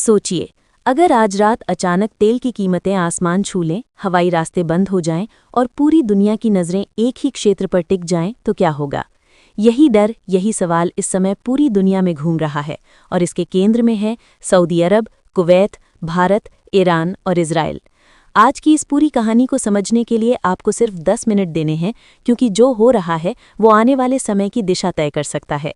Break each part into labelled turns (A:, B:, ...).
A: सोचिए, अगर आज रात अचानक तेल की कीमतें आसमान छू लें, हवाई रास्ते बंद हो जाएं और पूरी दुनिया की नज़रें एक ही क्षेत्र पर टिक जाएं तो क्या होगा? यही डर, यही सवाल इस समय पूरी दुनिया में घूम रहा है और इसके केंद्र में है सऊदी अरब, कुवैत, भारत, ईरान और इजराइल। आज की इस पूरी कहानी को समझने के लिए आपको सिर्फ 10 मिनट देने हैं, क्योंकि जो हो रहा है वो आने वाले समय की दिशा तय कर सकता है।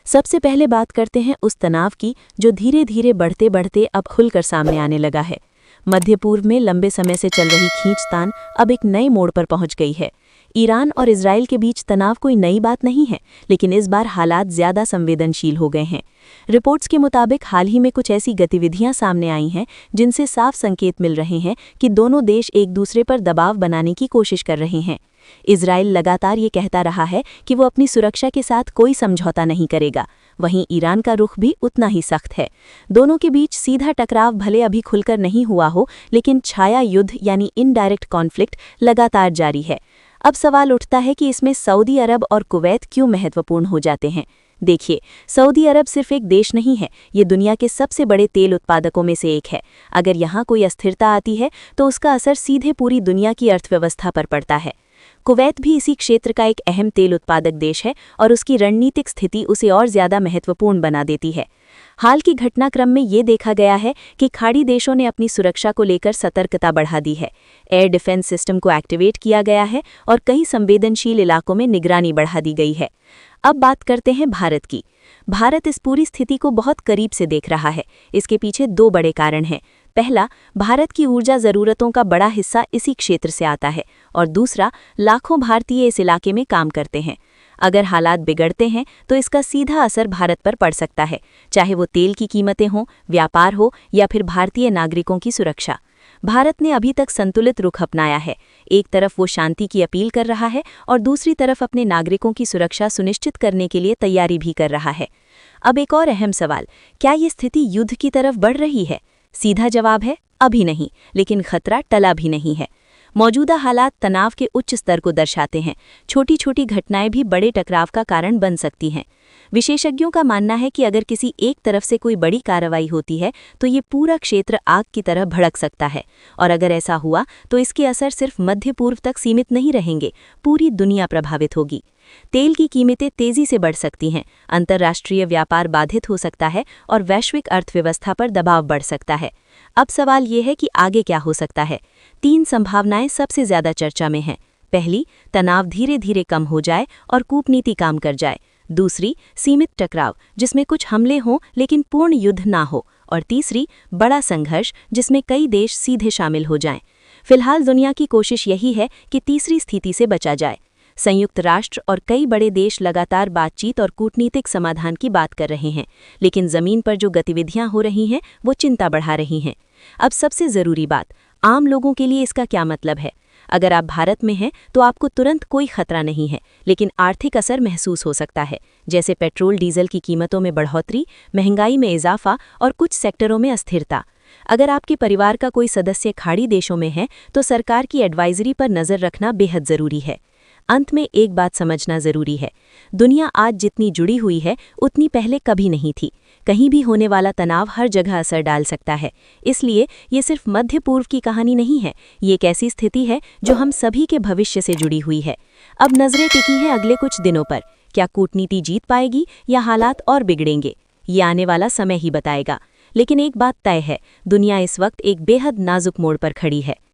A: सबसे पहले बात करते हैं उस तनाव की जो धीरे धीरे बढ़ते बढ़ते अब खुलकर सामने आने लगा है। मध्य पूर्व में लंबे समय से चल रही खींचतान अब एक नए मोड़ पर पहुंच गई है। ईरान और इजराइल के बीच तनाव कोई नई बात नहीं है, लेकिन इस बार हालात ज्यादा संवेदनशील हो गए हैं। रिपोर्ट्स के मुताबिक हाल ही में कुछ ऐसी गतिविधियां सामने आई हैं जिनसे साफ संकेत मिल रहे हैं कि दोनों देश एक दूसरे पर दबाव बनाने की कोशिश कर रहे हैं। इजराइल लगातार ये कहता रहा है कि वो अपनी सुरक्षा के साथ कोई समझौता नहीं करेगा, वहीं ईरान का रुख भी उतना ही सख्त है। दोनों के बीच सीधा टकराव भले अभी खुलकर नहीं हुआ हो, लेकिन छाया युद्ध यानी इनडायरेक्ट कॉन्फ्लिक्ट लगातार जारी है। अब सवाल उठता है कि इसमें सऊदी अरब और कुवैत क्यों महत्वपूर्ण हो जाते हैं। देखिए, सऊदी अरब सिर्फ एक देश नहीं है, ये दुनिया के सबसे बड़े तेल उत्पादकों में से एक है। अगर यहाँ कोई अस्थिरता आती है तो उसका असर सीधे पूरी दुनिया की अर्थव्यवस्था पर पड़ता है। कुवैत भी इसी क्षेत्र का एक अहम तेल उत्पादक देश है और उसकी रणनीतिक स्थिति उसे और ज्यादा महत्वपूर्ण बना देती है। हाल की घटनाक्रम में ये देखा गया है कि खाड़ी देशों ने अपनी सुरक्षा को लेकर सतर्कता बढ़ा दी है। एयर डिफेंस सिस्टम को एक्टिवेट किया गया है और कई संवेदनशील इलाकों में निगरानी बढ़ा दी गई है। अब बात करते हैं भारत की। भारत इस पूरी स्थिति को बहुत करीब से देख रहा है। इसके पीछे दो बड़े कारण हैं। पहला, भारत की ऊर्जा ज़रूरतों का बड़ा हिस्सा इसी क्षेत्र से आता है और दूसरा, लाखों भारतीय इस इलाके में काम करते हैं। अगर हालात बिगड़ते हैं तो इसका सीधा असर भारत पर पड़ सकता है, चाहे वो तेल की कीमतें हों, व्यापार हो या फिर भारतीय नागरिकों की सुरक्षा। भारत ने अभी तक संतुलित रुख अपनाया है। एक तरफ वो शांति की अपील कर रहा है और दूसरी तरफ अपने नागरिकों की सुरक्षा सुनिश्चित करने के लिए तैयारी भी कर रहा है। अब एक और अहम सवाल, क्या ये स्थिति युद्ध की तरफ बढ़ रही है? सीधा जवाब है अभी नहीं, लेकिन खतरा टला भी नहीं है। मौजूदा हालात तनाव के उच्च स्तर को दर्शाते हैं। छोटी छोटी घटनाएं भी बड़े टकराव का कारण बन सकती हैं। विशेषज्ञों का मानना है कि अगर किसी एक तरफ से कोई बड़ी कार्रवाई होती है तो ये पूरा क्षेत्र आग की तरह भड़क सकता है, और अगर ऐसा हुआ तो इसके असर सिर्फ मध्य पूर्व तक सीमित नहीं रहेंगे, पूरी दुनिया प्रभावित होगी। तेल की कीमतें तेजी से बढ़ सकती हैं, अंतर्राष्ट्रीय व्यापार बाधित हो सकता है और वैश्विक अर्थव्यवस्था पर दबाव बढ़ सकता है। अब सवाल ये है कि आगे क्या हो सकता है। 3 संभावनाएं सबसे ज्यादा चर्चा में हैं। पहली, तनाव धीरे धीरे कम हो जाए और कूटनीति काम कर जाए। दूसरी, सीमित टकराव जिसमें कुछ हमले हों लेकिन पूर्ण युद्ध ना हो। और तीसरी, बड़ा संघर्ष जिसमें कई देश सीधे शामिल हो जाएं। फिलहाल दुनिया की कोशिश यही है कि तीसरी स्थिति से बचा जाए। संयुक्त राष्ट्र और कई बड़े देश लगातार बातचीत और कूटनीतिक समाधान की बात कर रहे हैं, लेकिन जमीन पर जो गतिविधियां हो रही हैं वो चिंता बढ़ा रही हैं। अब सबसे जरूरी बात, आम लोगों के लिए इसका क्या मतलब है? अगर आप भारत में हैं तो आपको तुरंत कोई खतरा नहीं है, लेकिन आर्थिक असर महसूस हो सकता है, जैसे पेट्रोल डीजल की कीमतों में बढ़ोतरी, महंगाई में इजाफा और कुछ सेक्टरों में अस्थिरता। अगर आपके परिवार का कोई सदस्य खाड़ी देशों में है तो सरकार की एडवाइजरी पर नज़र रखना बेहद ज़रूरी है। अंत में एक बात समझना जरूरी है, दुनिया आज जितनी जुड़ी हुई है उतनी पहले कभी नहीं थी। कहीं भी होने वाला तनाव हर जगह असर डाल सकता है। इसलिए ये सिर्फ मध्य पूर्व की कहानी नहीं है, ये एक ऐसी स्थिति है जो हम सभी के भविष्य से जुड़ी हुई है। अब नजरें टिकी हैं अगले कुछ दिनों पर। क्या कूटनीति जीत पाएगी या हालात और बिगड़ेंगे, ये आने वाला समय ही बताएगा। लेकिन एक बात तय है, दुनिया इस वक्त एक बेहद नाजुक मोड़ पर खड़ी है।